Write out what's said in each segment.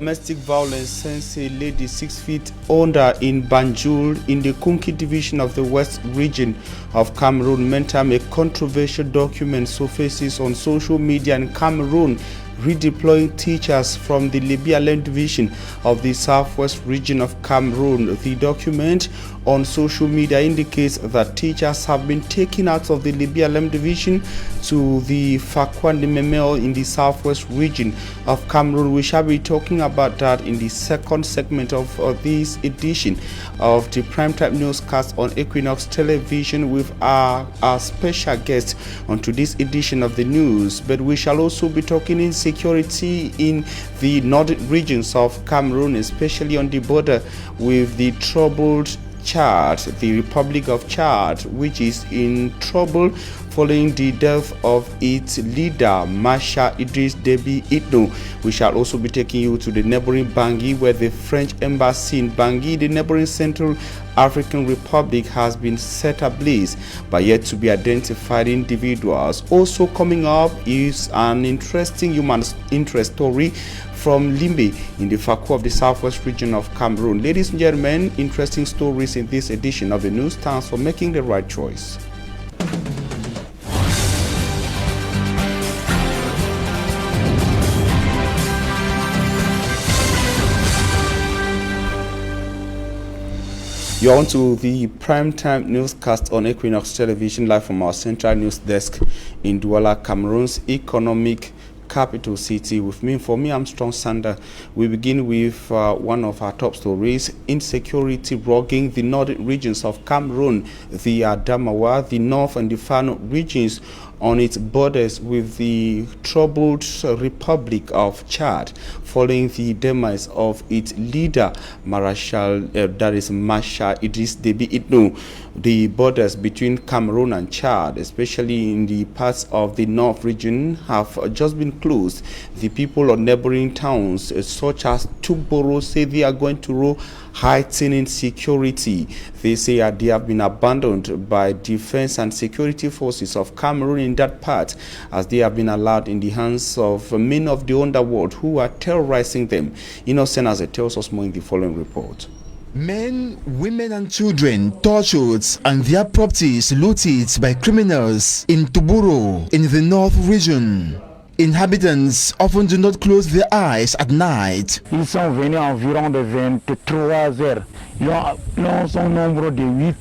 Domestic violence sends a lady 6 feet under in Banjul in the Kunki division of the West region of Cameroon. Meantime, a controversial document surfaces on social media in Cameroon redeploying teachers from the Libya division of the southwest region of Cameroon. The document on social media indicates that teachers have been taken out of the Libya division to the Fakwan in the southwest region of Cameroon. We shall be talking about that in the second segment of this edition of the Primetime Newscast on Equinoxe Television with our special guest on today's edition of the news. But we shall also be talking insecurity in the northern regions of Cameroon, especially on the border with the troubled Chad, the Republic of Chad, which is in trouble following the death of its leader, Masha Idriss Déby Itno. We shall also be taking you to the neighboring Bangui, where the French embassy in Bangui, the neighboring Central African Republic, has been set ablaze by yet to be identified individuals. Also coming up is an interesting human interest story from Limbe in the Fakou of the southwest region of Cameroon. Ladies and gentlemen, interesting stories in this edition of the news. Thanks for making the right choice. You're on to the Primetime Newscast on Equinoxe Television, live from our central news desk in Douala, Cameroon's economic capital city. With me, I'm Strong Sander. We begin with one of our top stories: insecurity rogging the northern regions of Cameroon, the Adamawa, the North and the Fano regions on its borders with the troubled Republic of Chad, following the demise of its leader, Masha Idriss Déby Itno. The borders between Cameroon and Chad, especially in the parts of the North region, have just been closed. The people of neighboring towns, such as Tuboro, say they are going to heightening security. They say they have been abandoned by defense and security forces of Cameroon in that part, as they have been allowed in the hands of men of the underworld who are terrorizing them. Innocent as it tells us more in the following report. Men, women and children tortured and their properties looted by criminals in Tuburo in the North region. Inhabitants often do not close their eyes at night. Ils sont venus environ de 23 heures.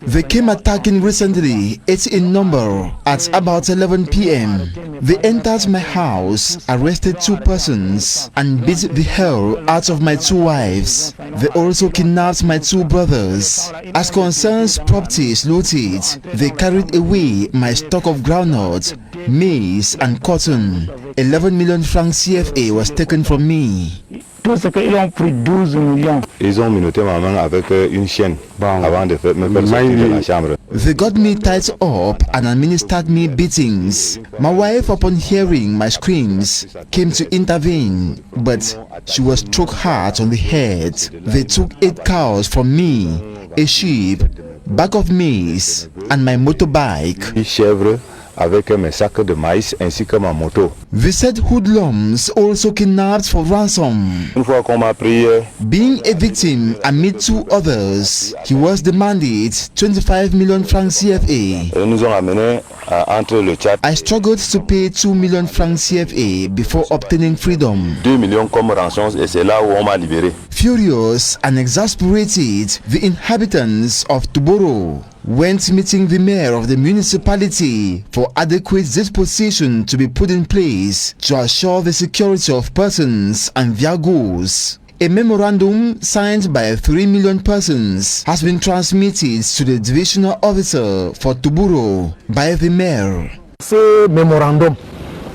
They came attacking recently, 8 in number, at about 11 p.m. They entered my house, arrested 2 persons, and beat the hell out of my 2 wives. They also kidnapped my 2 brothers. As concerns properties looted, they carried away my stock of groundnut, maize and cotton. 11 million francs CFA was taken from me. Tout ce qu'ils ont pris 12 millions. Ils ont menotté ma main avec une chaîne avant de me faire sortir de la chambre. They got me tied up and administered me beatings. My wife, upon hearing my screams, came to intervene, but she was struck hard on the head. They took 8 cows from me, a sheep, bag of maize, and my motorbike. Une chèvre avec mes sacs de maïs ainsi que ma moto. The said hoodlums also kidnapped for ransom. Une fois qu'on m'a pris, being a victim amid 2 others, he was demanded 25 million francs CFA. Ils nous ont amenés entre le Tchad. I struggled to pay 2 million francs CFA before obtaining freedom. 2 millions comme rançon et c'est là où on m'a libéré. Furious and exasperated, the inhabitants of Tuboro went meeting the mayor of the municipality for adequate disposition to be put in place to assure the security of persons and their goods. A memorandum signed by 3 million persons has been transmitted to the divisional officer for Tuburo by the mayor. Ce mémorandum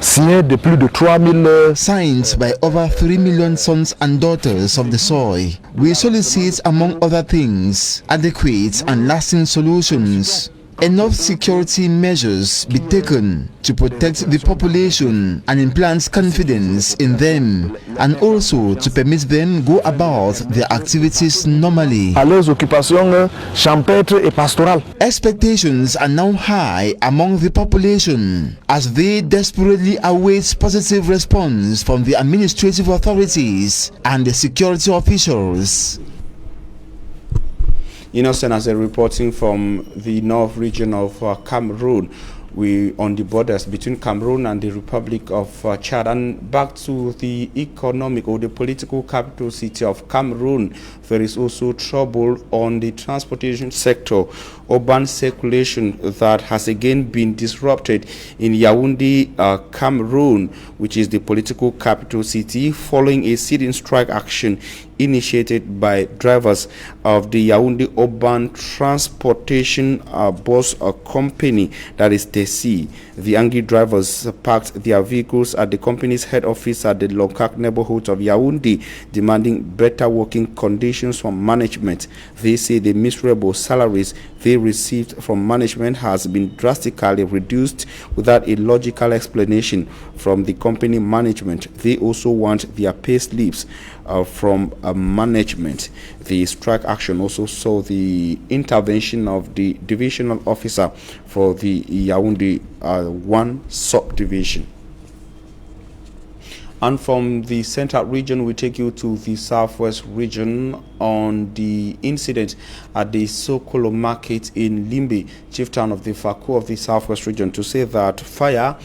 signé de plus de 3000, signed by over 3 million sons and daughters of the soil. We solicit, among other things, adequate and lasting solutions enough security measures be taken to protect the population and implant confidence in them, and also to permit them go about their activities normally. À leurs occupations champêtres et pastorales. Expectations are now high among the population as they desperately await positive response from the administrative authorities and the security officials. Innocent as a reporting from the north region of Cameroon. We on the borders between Cameroon and the Republic of Chad. And back to the economic or the political capital city of Cameroon, there is also trouble on the transportation sector. Urban circulation that has again been disrupted in Yaoundé, Cameroon, which is the political capital city, following a sit-in strike action initiated by drivers of the Yaoundé Urban Transportation Bus Company, that is TESI. The angry drivers parked their vehicles at the company's head office at the Lonkak neighborhood of Yaoundé, demanding better working conditions from management. They say the miserable salaries they received from management has been drastically reduced without a logical explanation from the company management. They also want their pay slips from management. The strike action also saw the intervention of the divisional officer for the Yaoundé 1 subdivision. And from the central region, we take you to the southwest region on the incident at the Sokolo market in Limbe, chief town of the Faku of the southwest region, to say that fire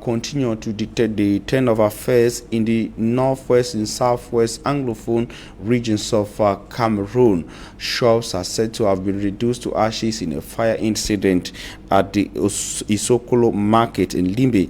continue to dictate the turn of affairs in the northwest and southwest Anglophone regions of Cameroon. Shops are said to have been reduced to ashes in a fire incident at the Isokolo market in Limbe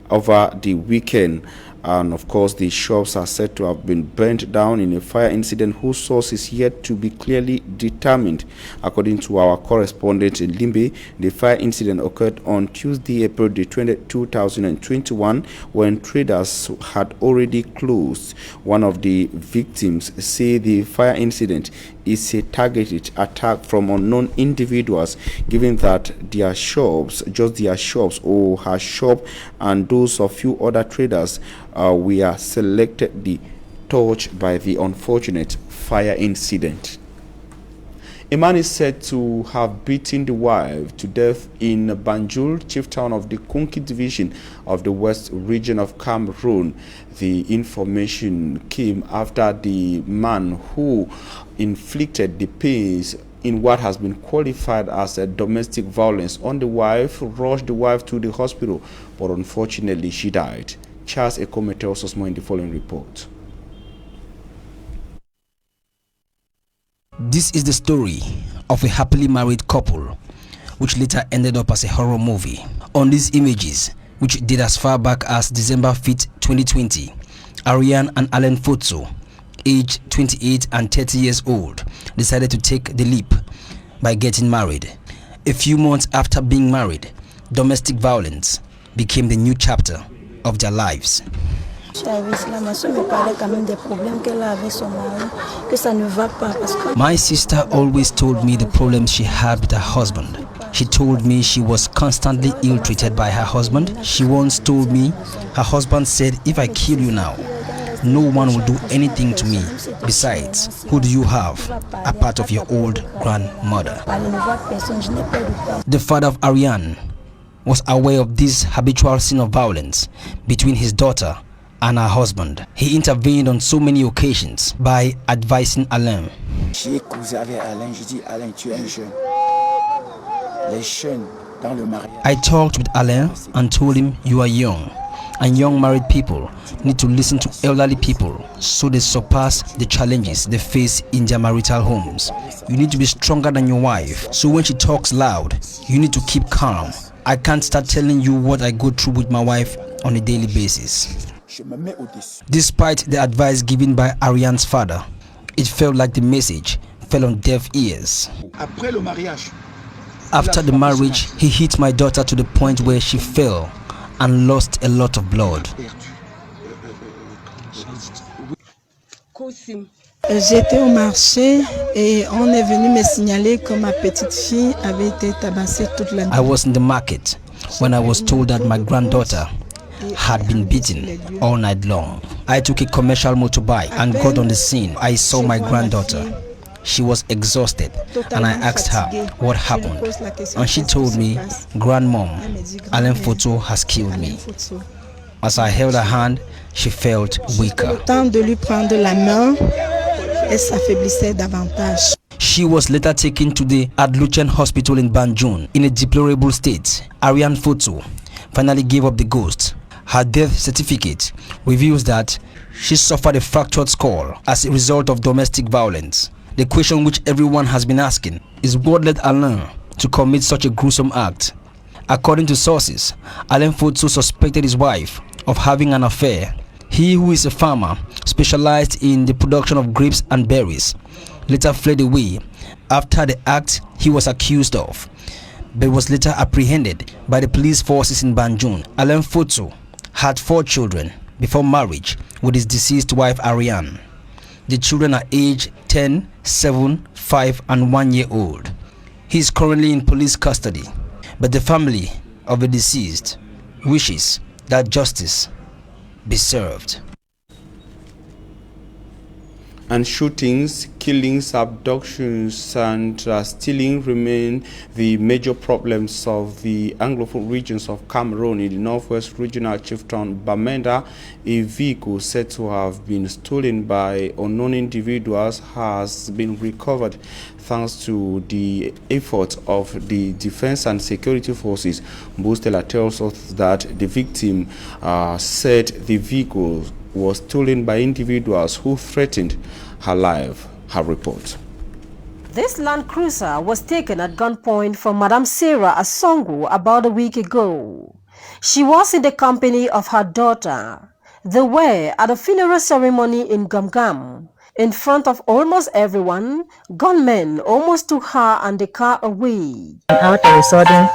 over the weekend. And of course, the shops are said to have been burnt down in a fire incident whose source is yet to be clearly determined. According to our correspondent in Limbe, the fire incident occurred on Tuesday, April the 20th, 2021, when traders had already closed. One of the victims say the fire incident is a targeted attack from unknown individuals, given that their shops, just their shops or her shop and those of few other traders were selectively touched by the unfortunate fire incident. A man is said to have beaten the wife to death in Banjul, chief town of the Kunki division of the west region of Cameroon. The information came after the man who inflicted the pains in what has been qualified as a domestic violence on the wife rushed the wife to the hospital, but unfortunately she died. Charles Ekome tells us more in the following report. This is the story of a happily married couple, which later ended up as a horror movie. On these images, which date as far back as December 5th, 2020, Ariane and Alan Fotso, aged 28 and 30 years old, decided to take the leap by getting married. A few months after being married, domestic violence became the new chapter of their lives. My sister always told me the problems she had with her husband. She told me she was constantly ill-treated by her husband. She once told me her husband said, "If I kill you now, no one will do anything to me. Besides, who do you have apart of your old grandmother?" The father of Ariane was aware of this habitual scene of violence between his daughter and her husband. He intervened on so many occasions by advising Alain. I talked with Alain and told him, "You are young, and young married people need to listen to elderly people so they surpass the challenges they face in their marital homes. You need to be stronger than your wife, so when she talks loud, you need to keep calm. I can't start telling you what I go through with my wife on a daily basis." Despite the advice given by Ariane's father, it felt like the message fell on deaf ears. After the marriage, he hit my daughter to the point where she fell and lost a lot of blood. J'étais au marché et on est venu me signaler que ma petite fille avait été tabassée toute la nuit. I was in the market when I was told that my granddaughter had been beaten all night long. I took a commercial motorbike and got on the scene. I saw my granddaughter. She was exhausted and I asked her what happened. And she told me, "Grandmom, Alain Photo has killed me." As I held her hand, she felt weaker. She was later taken to the Adluchen Hospital in Banjul in a deplorable state. Ariane Photo finally gave up the ghost. Her death certificate reveals that she suffered a fractured skull as a result of domestic violence. The question which everyone has been asking is what led Alain to commit such a gruesome act? According to sources, Alain Photo suspected his wife of having an affair. He, who is a farmer specialized in the production of grapes and berries, later fled away after the act he was accused of, but was later apprehended by the police forces in Banjul. Alain Photo had 4 children before marriage with his deceased wife Ariane. The children are aged 10, 7, 5 and 1 year old. He is currently in police custody, but the family of the deceased wishes that justice be served. And shootings, killings, abductions, and stealing remain the major problems of the Anglophone regions of Cameroon. In the northwest regional chieftain Bamenda, a vehicle said to have been stolen by unknown individuals has been recovered thanks to the effort of the defense and security forces. Bostela tells us that the victim said the vehicle was stolen by individuals who threatened her life. Her report. This Land Cruiser was taken at gunpoint from Madame Sarah Asongo about a week ago. She was in the company of her daughter. They were at a funeral ceremony in Gamgam. In front of almost everyone, gunmen almost took her and the car away. Out of a sudden,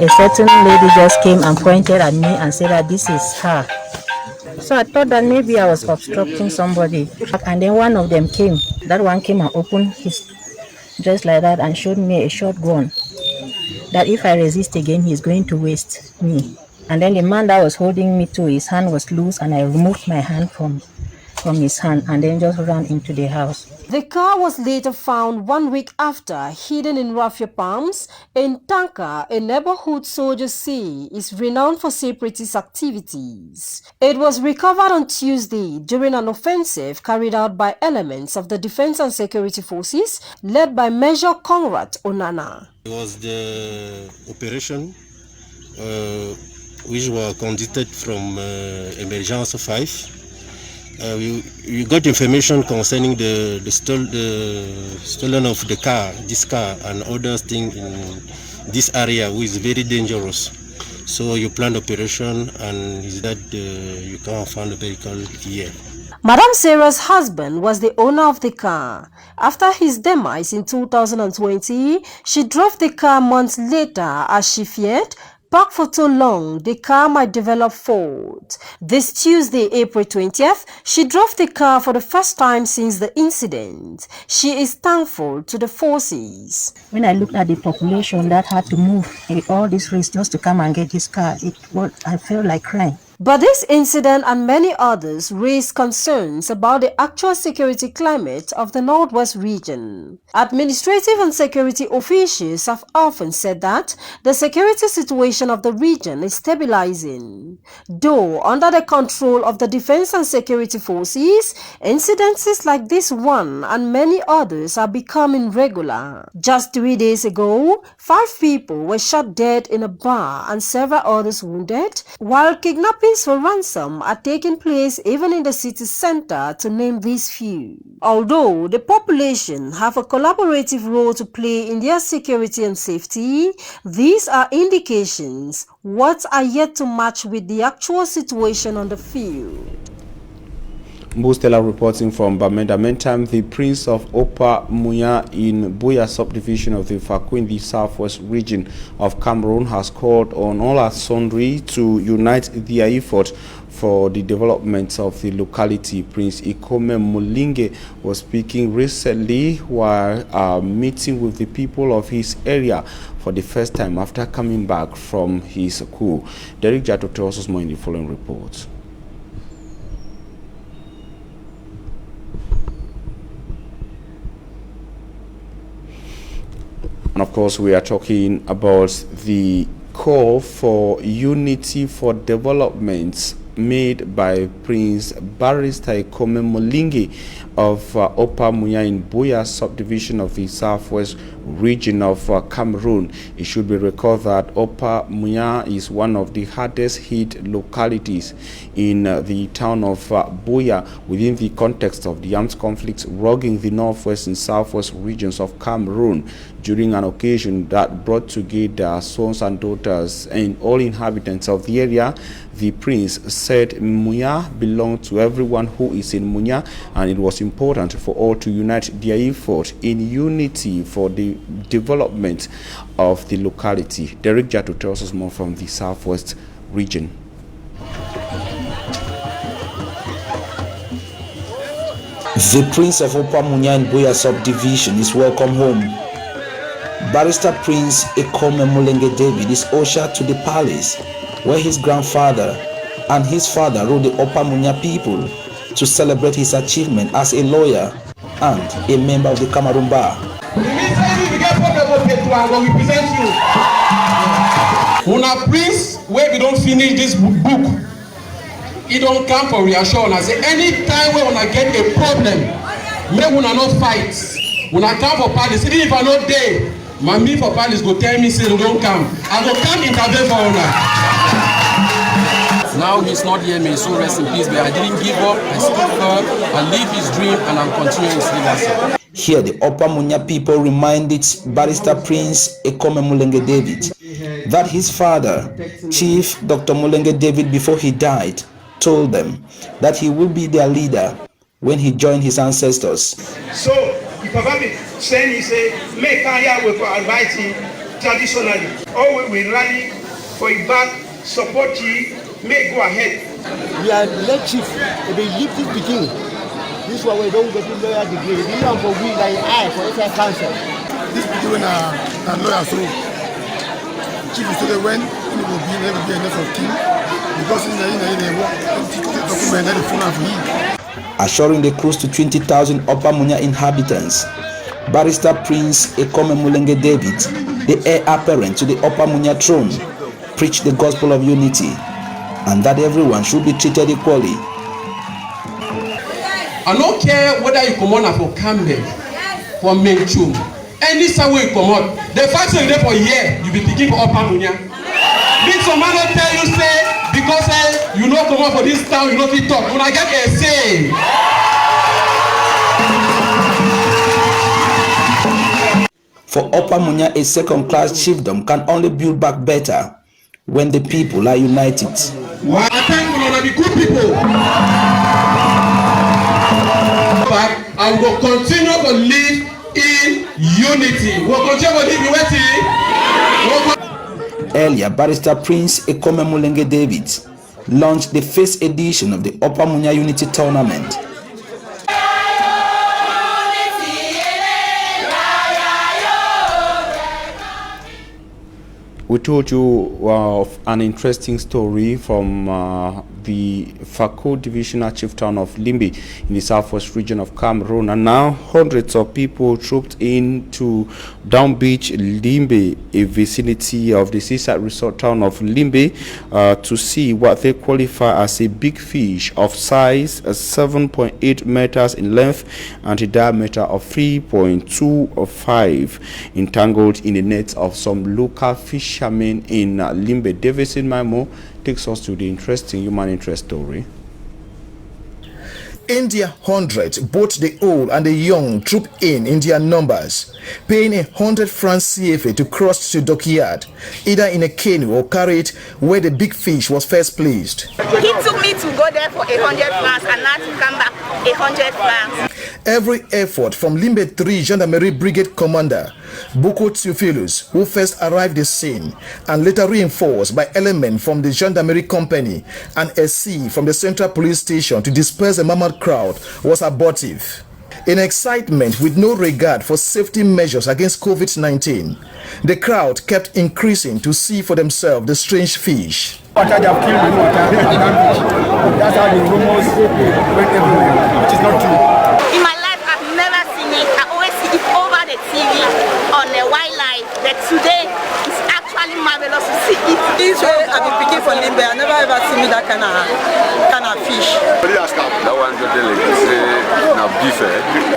a certain lady just came and pointed at me and said that this is her. So I thought that maybe I was obstructing somebody. And then one of them came. That one came and opened his dress like that and showed me a short gun. That if I resist again, he's going to waste me. And then the man that was holding me to, his hand was loose and I removed my hand from his hand and then just ran into the house. The car was later found 1 week after, hidden in Raffia Palms. In Tanka, a neighborhood soldiers say is renowned for separatist activities. It was recovered on Tuesday during an offensive carried out by elements of the Defense and Security Forces led by Major Conrad Onana. It was the operation which was conducted from Emergence 5. We got information concerning the stolen of the car, this car and other things in this area, which is very dangerous. So you plan operation and is that you can't find the vehicle here. Madame Sarah's husband was the owner of the car. After his demise in 2020, she drove the car months later as she feared parked for too long, the car might develop fault. This Tuesday, April 20th, she drove the car for the first time since the incident. She is thankful to the forces. When I looked at the population that had to move all this race just to come and get this car, I felt like crying. But this incident and many others raised concerns about the actual security climate of the Northwest region. Administrative and security officials have often said that the security situation of the region is stabilizing. Though under the control of the Defense and Security Forces, incidences like this one and many others are becoming regular. Just 3 days ago, 5 people were shot dead in a bar and several others wounded, while kidnapping for ransom are taking place even in the city center, to name these few. Although the population have a collaborative role to play in their security and safety, these are indications what are yet to match with the actual situation on the field. Mbustela reporting from Bamenda. Meantime, the Prince of Opa Muya in Buya subdivision of the Faku in the southwest region of Cameroon has called on all and sundry to unite their effort for the development of the locality. Prince Ikome Mulinge was speaking recently while meeting with the people of his area for the first time after coming back from his coup. Derek Jato tells us more in the following report. And of course, we are talking about the call for unity for development made by Prince Barrister Ikome Mulinge of Opa Muya in Buya subdivision of the southwest region of Cameroon. It should be recalled that Opa Muya is one of the hardest hit localities in the town of Buya within the context of the armed conflicts rogging the northwest and southwest regions of Cameroon during an occasion that brought together sons and daughters and all inhabitants of the area. The prince said Muya belonged to everyone who is in Muya, and it was important for all to unite their effort in unity for the development of the locality. Derek Jato tells us more from the southwest region. The Prince of Opa Muya in Buya subdivision is welcome home. Barrister Prince Ikome Mulinge David is ushered to the palace where his grandfather and his father ruled the Opa Muya people to celebrate his achievement as a lawyer and a member of the Cameroon bar. Una prince, where we don't finish this book, it don't come for reassurance. Anytime we wanna get a problem, may una not fight. Una come for palace, even if I not there, my me for palace go tell me say don't come. I go come intervene for una. Now he's not here, may so rest in peace, but I didn't give up. I stood firm, I live his dream, and I'm continuing his legacy. Here, the Opa Muya people reminded Barrister Prince Ikome Mulinge David that his father, Chief Dr. Mulinge David, before he died, told them that he will be their leader when he joined his ancestors. So, if Papa saying he say, make Kaya will advise him traditionally, or we rally for a back, support you, may go ahead. We are led chief, they leave this beginning. This one we don't get the lawyer degree. We don't for we like I for the council. This beginning a lawyer, so chief is still when it will be never be enough of king because in the document the phone of him. Assuring the close to 20,000 Opa Muya inhabitants, Barrister Prince Ikome Mulinge David, the heir apparent to the Opa Muya throne, preached the gospel of unity and that everyone should be treated equally. I don't care whether you come on for Kamer, for Menchum, any somewhere you come on. The fact that you there for a year, you be thinking for Opa Muya. Did some man not tell you say because you not come on for this town, you not fit talk. When I get a say. For Opa Muya, a second-class chiefdom can only build back better when the people are united. Well, I thank you for the good people. But I will continue to live in unity. We'll continue to live in unity. Earlier, Barrister Prince Ikome Mulinge David launched the first edition of the Opa Muya Unity Tournament. We told you of an interesting story from the Faku divisional chief town of Limbe in the southwest region of Cameroon, and now hundreds of people trooped into Down Beach, Limbe, a vicinity of the seaside resort town of Limbe, to see what they qualify as a big fish of size 7.8 meters in length and a diameter of 3.25 entangled in the nets of some local fishermen in Limbe. Davidson Maimo takes us to the interesting human interest story. In their hundreds, both the old and the young trooped in their numbers, paying 100 francs Cfa to cross to dockyard, either in a canoe or carried where the big fish was first placed. He took me to go there for 100 francs and now to come back 100 francs. Every effort from Limbe 3 Gendarmerie Brigade Commander Boko Theophilus, who first arrived the scene and later reinforced by elements from the Gendarmerie Company and SC from the Central Police Station to disperse the mammoth crowd, was abortive. In excitement with no regard for safety measures against COVID-19, the crowd kept increasing to see for themselves the strange fish. That's how the rumors went everywhere, which is not true. In my life, I've never seen it. I always see it over the TV on the wildlife, but today it's actually marvelous to see it. This way I've been picking for Limbe. I never ever seen that kind of fish. That one's not beef.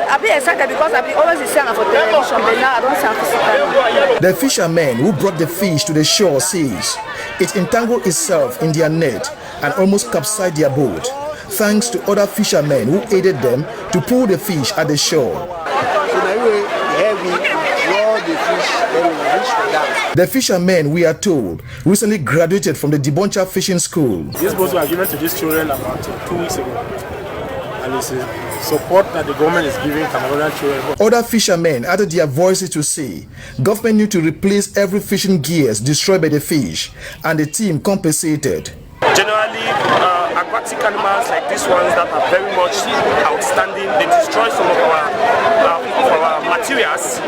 I've been excited because I've been always seeing for television, but now I don't see it. The fisherman who brought the fish to the shore says it entangled itself in their net and almost capsized their boat, thanks to other fishermen who aided them to pull the fish at the shore. The fishermen, we are told, recently graduated from the Deboncha Fishing School. These boats were given to these children about 2 weeks ago, and it's a support that the government is giving Cameroonian children. Other fishermen added their voices to say government need to replace every fishing gears destroyed by the fish, and the team compensated. Generally, aquatic animals like these ones that are very much outstanding, they destroy some of our materials.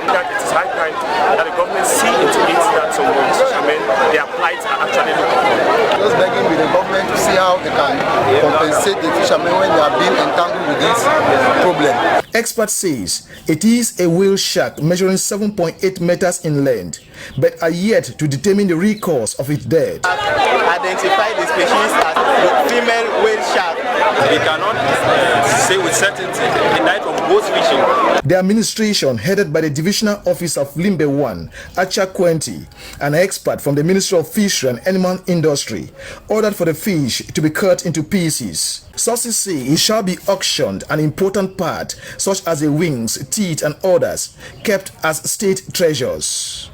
That it is high time that the government see into it that some of these fishermen, their plights are actually looking for. Just begging with the government to see how they can compensate the fishermen when they are being entangled with this problem. Expert says it is a whale shark measuring 7.8 meters in length, but are yet to determine the real cause of its death. Identify the species as the female whale shark. We cannot say with certainty it died from both fishing. The administration, headed by the Divisional Office of Limbe 1, Acha Kwenti, an expert from the Ministry of Fishery and Animal Industry, ordered for the fish to be cut into pieces. Sources say it shall be auctioned, an important part, such as the wings, teeth, and others, kept as state treasures.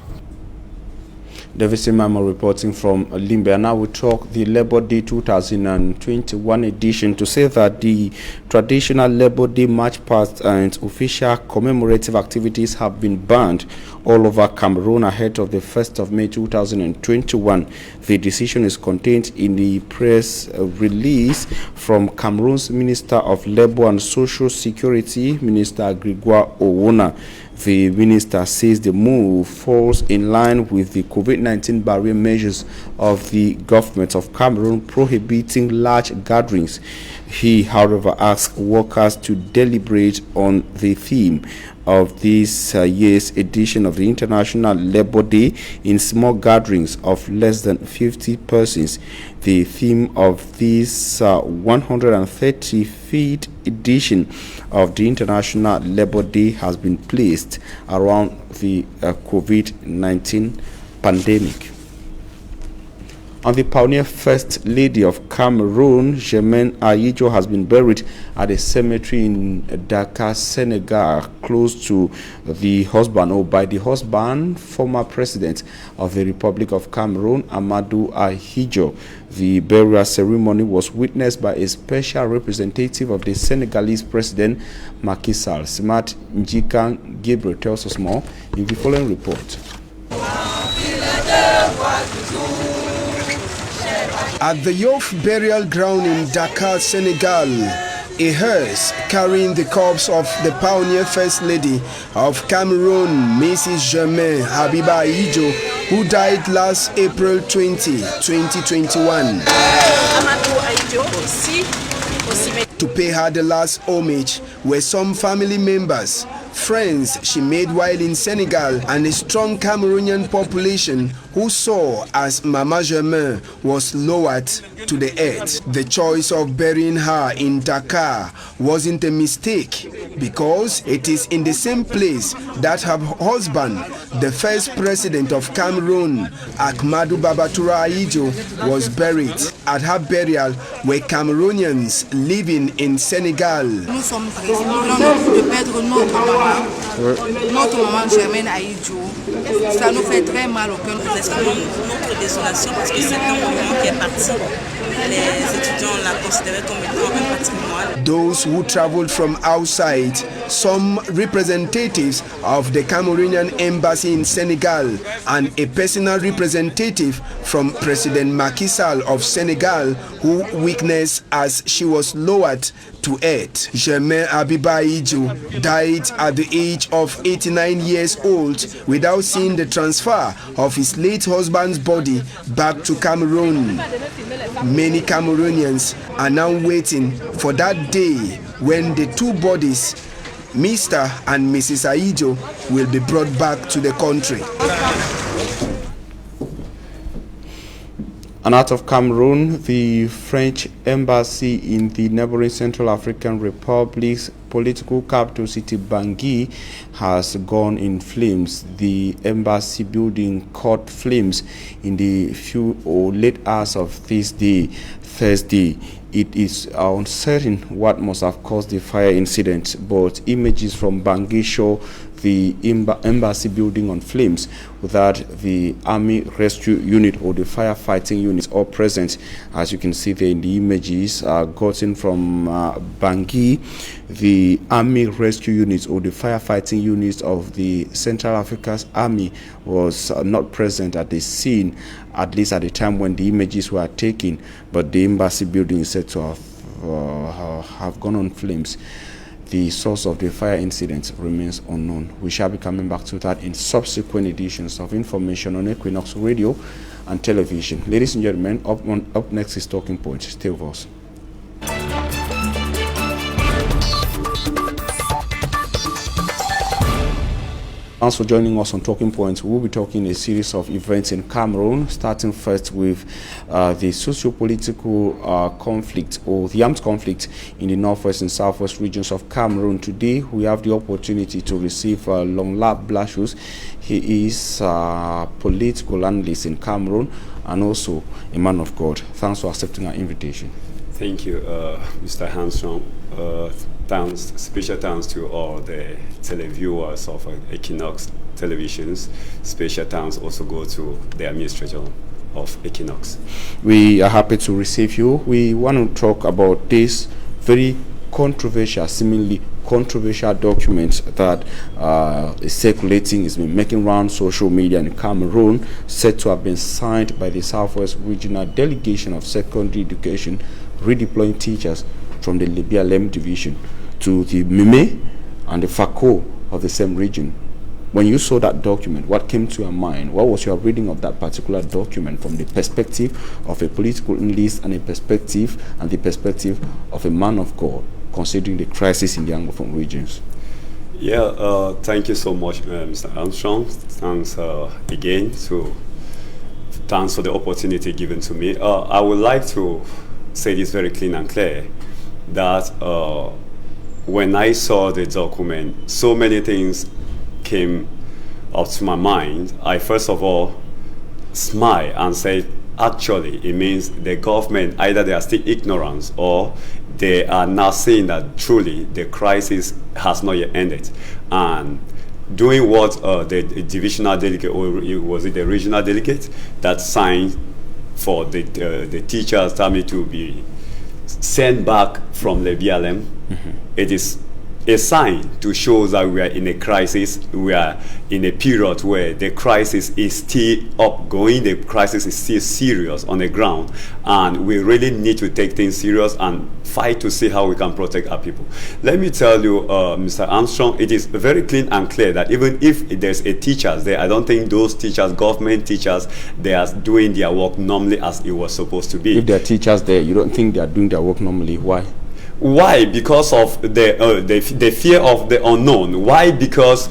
David Simamo reporting from Limbe. And now we talk the Labor Day 2021 edition to say that the traditional Labor Day march past and official commemorative activities have been banned all over Cameroon ahead of the 1st of May 2021. The decision is contained in the press release from Cameroon's Minister of Labour and Social Security, Minister Grégoire Owona. The minister says the move falls in line with the COVID-19 barrier measures of the government of Cameroon prohibiting large gatherings. He, however, asked workers to deliberate on the theme of this year's edition of the International Labour Day in small gatherings of less than 50 persons. The theme of this 135th edition of the International Labour Day has been placed around the COVID-19 pandemic. And the pioneer First Lady of Cameroon, Germaine Ayijo, has been buried at a cemetery in Dakar, Senegal, close to the husband, or by the husband, former president of the Republic of Cameroon, Amadou Ahijo. The burial ceremony was witnessed by a special representative of the Senegalese president, Macky Sall. Smart Njikan Gabriel tells us more in the following report. At the Yoff burial ground in Dakar, Senegal, a hearse carrying the corpse of the pioneer First Lady of Cameroon, Mrs. Germaine Habiba Ayijo, who died last April 20, 2021. To pay her the last homage were some family members, friends she made while in Senegal, and a strong Cameroonian population who saw as Mama Germaine was lowered to the earth. The choice of burying her in Dakar wasn't a mistake. because it is in the same place that her husband, the first president of Cameroon, Ahmadou Babatura Aidjo, was buried. At her burial were Cameroonians living in Senegal. Nous sommes très contents de perdre notre maman Germaine Aidjo. Ça nous fait très mal au cœur. Nous exprimons notre désolation parce que c'est un moment qui est parti. Les étudiants l'ont considéré comme étant un patrimoine. Those who traveled from outside, some representatives of the Cameroonian embassy in Senegal and a personal representative from President Macky Sall of Senegal, who witnessed as she was lowered to earth. Germain Abiba Aidjo died at the age of 89 years old without seeing the transfer of his late husband's body back to Cameroon. Many Cameroonians are now waiting for that day when the two bodies, Mr. and Mrs. Aidjo, will be brought back to the country. And out of Cameroon, the French embassy in the neighboring Central African Republic's political capital city Bangui has gone in flames. The embassy building caught flames in the late hours of this day, Thursday. It is uncertain what must have caused the fire incident, but images from Bangui show the embassy building on flames without the army rescue unit or the firefighting units all present. As you can see there in the images gotten from Bangui, the army rescue units or the firefighting units of the Central Africa's army was not present at the scene, at least at the time when the images were taken, but the embassy building is said to have gone on flames. The source of the fire incident remains unknown. We shall be coming back to that in subsequent editions of information on Equinoxe Radio and television. Ladies and gentlemen, up next is Talking Point. Stay with us. Thanks for joining us on Talking Points. We'll be talking a series of events in Cameroon, starting first with the socio-political conflict or the armed conflict in the northwest and southwest regions of Cameroon. Today, we have the opportunity to receive Longlab Blashus. He is a political analyst in Cameroon and also a man of God. Thanks for accepting our invitation. Thank you, Mr. Armstrong. Special thanks to all the televiewers of Equinoxe televisions. Special thanks also go to the administrator of Equinoxe. We are happy to receive you. We want to talk about this very controversial, seemingly controversial document that is circulating, has been making round social media in Cameroon, said to have been signed by the Southwest Regional Delegation of Secondary Education, redeploying teachers from the BrigadeAntiSardinard division to the Kmer and the Fcfa of the same region. When you saw that document, what came to your mind? What was your reading of that particular document from the perspective of a political analyst and the perspective of a man of God, considering the crisis in the Anglophone regions? Yeah, thank you so much, Mr. Armstrong. Thanks again. Thanks for the opportunity given to me. I would like to say this very clean and clear, that when I saw the document, so many things came up to my mind. I first of all smiled and said, actually, it means the government, either they are still ignorant or they are now saying that truly the crisis has not yet ended. And doing what the divisional delegate, or was it the regional delegate, that signed for the teachers tell me to be sent back from the BLM. It is a sign to show that we are in a crisis. We are in a period where the crisis is still upgoing, the crisis is still serious on the ground, and we really need to take things serious and fight to see how we can protect our people. Let me tell you, Mr. Armstrong, it is very clean and clear that even if there's a teachers there, I don't think those teachers, government teachers, they are doing their work normally as it was supposed to be. If there are teachers there, you don't think they are doing their work normally? Why? Why? Because of the fear of the unknown. Why? Because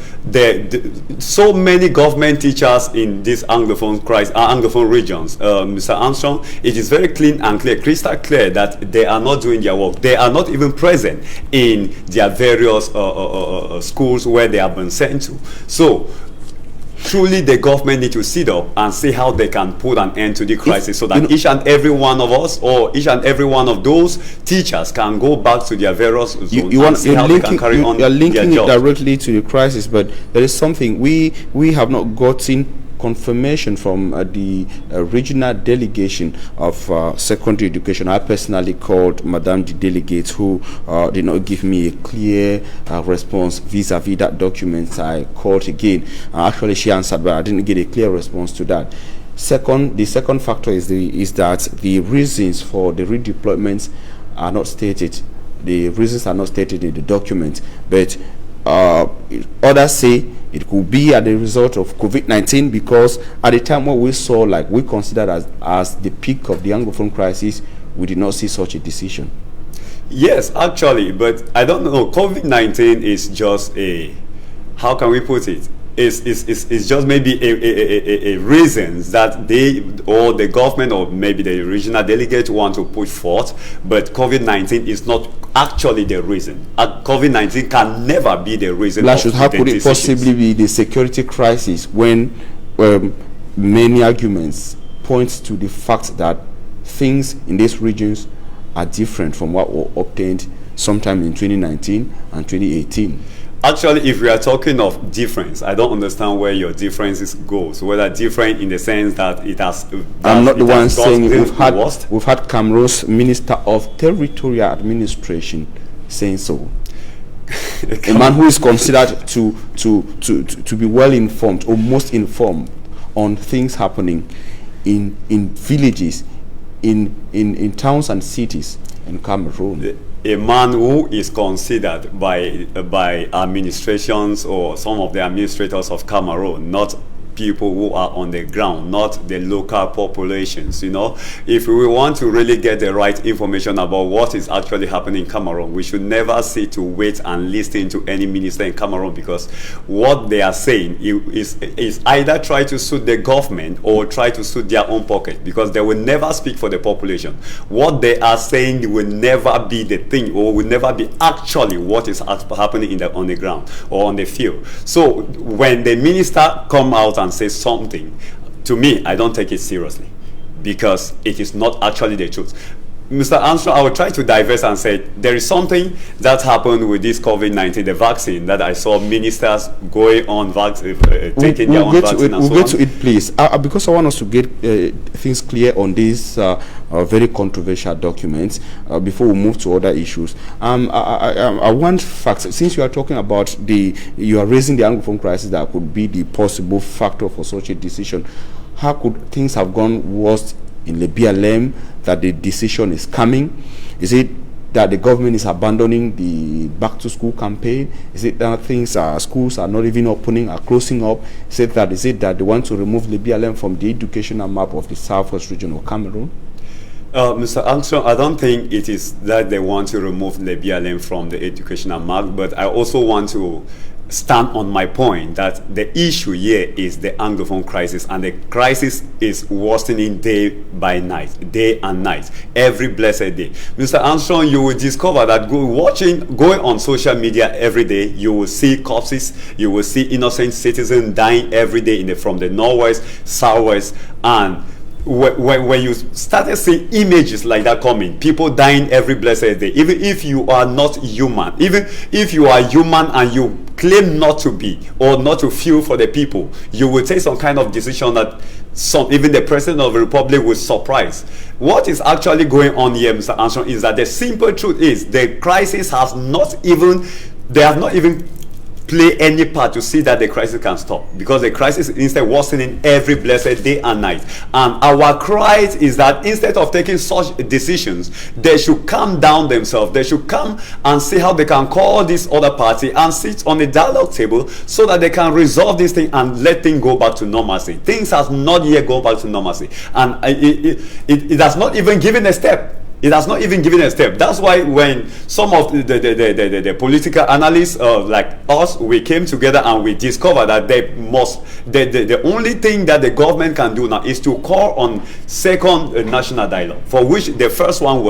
so many government teachers in these Anglophone regions, Mr. Armstrong, it is very clean and clear, crystal clear, that they are not doing their work. They are not even present in their various schools where they have been sent to. So truly the government need to sit up and see how they can put an end to the crisis, so that each and every one of us, or each and every one of those teachers, can go back to their various zones and see how they can carry on you're linking their it jobs. directly to the crisis, but there is something we have not gotten confirmation from the regional delegation of secondary education. I personally called Madame the delegate, who did not give me a clear response vis-a-vis that document. I called again. Actually, she answered, but I didn't get a clear response to that. The second factor is that the reasons for the redeployments are not stated. The reasons are not stated in the document, but others say it could be as a result of COVID-19, because at the time when we saw, like, we considered as the peak of the Anglophone crisis, we did not see such a decision. Yes, actually, but I don't know. COVID-19 is just a, how can we put it? It's just maybe a reasons that they, or the government, or maybe the regional delegate want to put forth, but COVID-19 is not actually the reason. COVID-19 can never be the reason. How could it possibly be the security crisis when many arguments point to the fact that things in these regions are different from what were obtained sometime in 2019 and 2018? Actually, if we are talking of difference, I don't understand where your differences goes. Whether different in the sense that it has. I'm not the one saying it. We've had Cameroon's Minister of Territorial Administration saying so. A man who is considered to be well informed, or most informed, on things happening in villages, in towns and cities in Cameroon. A man who is considered by administrations or some of the administrators of Cameroon, not people who are on the ground, not the local populations. You know, if we want to really get the right information about what is actually happening in Cameroon, we should never sit to wait and listen to any minister in Cameroon, because what they are saying is either try to suit the government or try to suit their own pocket, because they will never speak for the population. What they are saying will never be the thing, or will never be actually what is happening on the ground or on the field. So when the minister come out and say something, to me, I don't take it seriously, because it is not actually the truth. Mr. Armstrong, I will try to diverse and say there is something that happened with this COVID-19, the vaccine, that I saw ministers going on taking their own vaccine. We'll get to it, please, because I want us to get things clear on these very controversial documents before we move to other issues. I want facts. Since you are talking about you are raising the Anglophone crisis that could be the possible factor for such a decision, how could things have gone worse in the BLM, that the decision is coming? Is it that the government is abandoning the back to school campaign? Is it that schools are not even opening, are closing up? Is it that they want to remove the BLM from the educational map of the southwest region of Cameroon? Mr. Armstrong, I don't think it is that they want to remove the BLM from the educational map, but I also want to stand on my point that the issue here is the Anglophone crisis, and the crisis is worsening day and night, every blessed day. Mr. Armstrong, you will discover that going on social media every day, you will see corpses, you will see innocent citizens dying every day from the northwest, southwest, and when you started seeing images like that coming, people dying every blessed day, even if you are not human, even if you are human and you claim not to be or not to feel for the people, you will take some kind of decision that even the President of the Republic will surprise. What is actually going on here, Mr. Armstrong, is that the simple truth is the crisis has they have not even play any part to see that the crisis can stop, because the crisis is instead worsening every blessed day and night. And our cry is that instead of taking such decisions, they should calm down themselves. They should come and see how they can call this other party and sit on the dialogue table so that they can resolve this thing and let things go back to normalcy. Things has not yet gone back to normalcy, and it has not even given a step. It has not even given a step. That's why when some of the political analysts like us, we came together and we discovered that the only thing that the government can do now is to call on second national dialogue, for which the first one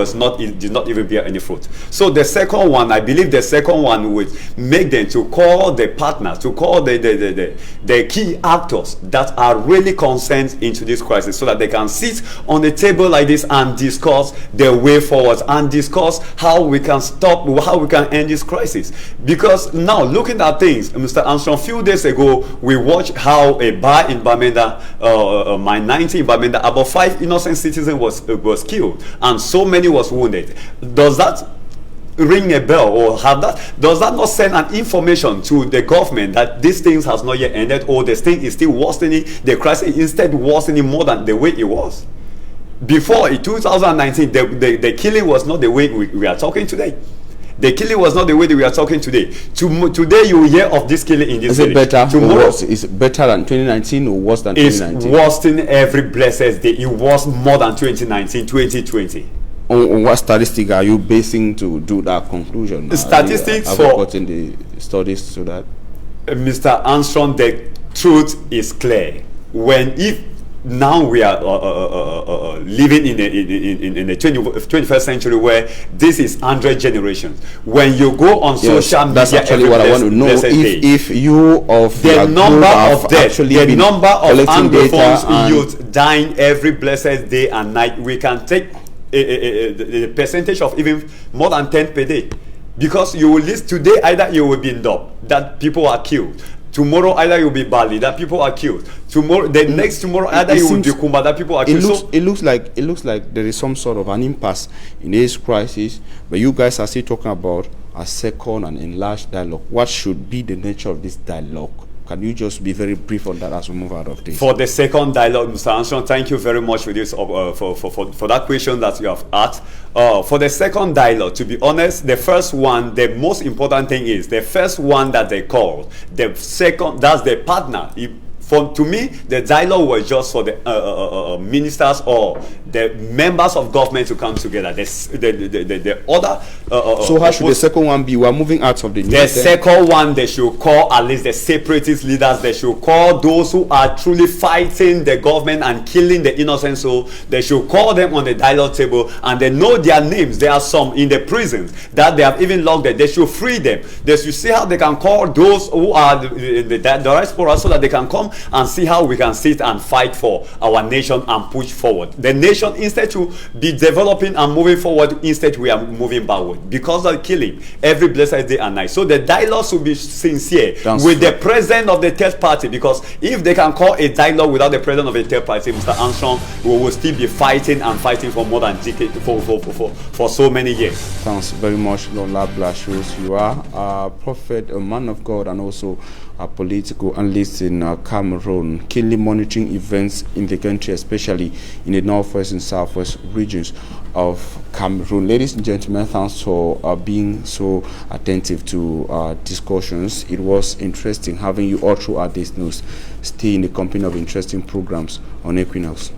did not even bear any fruit. So the second one, I believe the second one would make them to call the partners, to call the key actors that are really concerned into this crisis, so that they can sit on the table like this and discuss the way forward and discuss how we can stop, how we can end this crisis. Because now, looking at things, Mr. Armstrong, a few days ago we watched how a bar in Bamenda, my 90 in Bamenda, about 5 innocent citizens was killed and so many was wounded. Does that ring a bell, or does that not send an information to the government that these things has not yet ended, or this thing is still worsening, the crisis instead worsening more than the way it was? Before, in 2019, the killing was not the way we are talking today. The killing was not the way that we are talking today. Today you will hear of this killing in this city. Is it better? Tomorrow, is it better than 2019 or worse than 2019? It's worse than every blessed day. It was more than 2019, 2020. On what statistic are you basing to do that conclusion? The statistics have you gotten the studies to that? Mr. Armstrong, the truth is clear. If now we are living in the 21st century where this is 100 generations. When you go on social media, that's actually what I want to know. If you of the number of deaths, the number of Anglophones youth dying every blessed day and night, we can take a percentage of even more than 10 per day. Because you will list today, either you will be in Dub, that people are killed. Tomorrow, either you'll be Bali, that people are killed. Tomorrow, the next tomorrow, either you will be Kumba, that people are killed. It looks like there is some sort of an impasse in this crisis, but you guys are still talking about a second and enlarged dialogue. What should be the nature of this dialogue? Can you just be very brief on that as we move out of this? For the second dialogue, Mr. Armstrong, thank you very much for this for that question that you have asked. For the second dialogue, to be honest, the first one, the most important thing is the first one that they called. The second, that's the partner. To me, the dialogue was just for the ministers or the members of government to come together. The other. So how should the second one be? We are moving out of the second one, they should call at least the separatist leaders. They should call those who are truly fighting the government and killing the innocent soul. They should call them on the dialogue table, and they know their names. There are some in the prisons that they have even locked them. They should free them. They should see how they can call those who are in the diaspora, so that they can come and see how we can sit and fight for our nation and push forward. The nation, instead to be developing and moving forward, instead we are moving backward because of killing every blessed day and night. So the dialogue should be sincere with the presence of the third party, because if they can call a dialogue without the presence of a third party, Mr. Armstrong, we will still be fighting and fighting for more than decade, for so many years. Thanks very much, Lola Blashus. You are a prophet, a man of God, and also a political analyst in Cameroon, keenly monitoring events in the country, especially in the northwest and southwest regions of Cameroon. Ladies and gentlemen, thanks for being so attentive to discussions. It was interesting having you all throughout this news. Stay in the company of interesting programs on Equinoxe.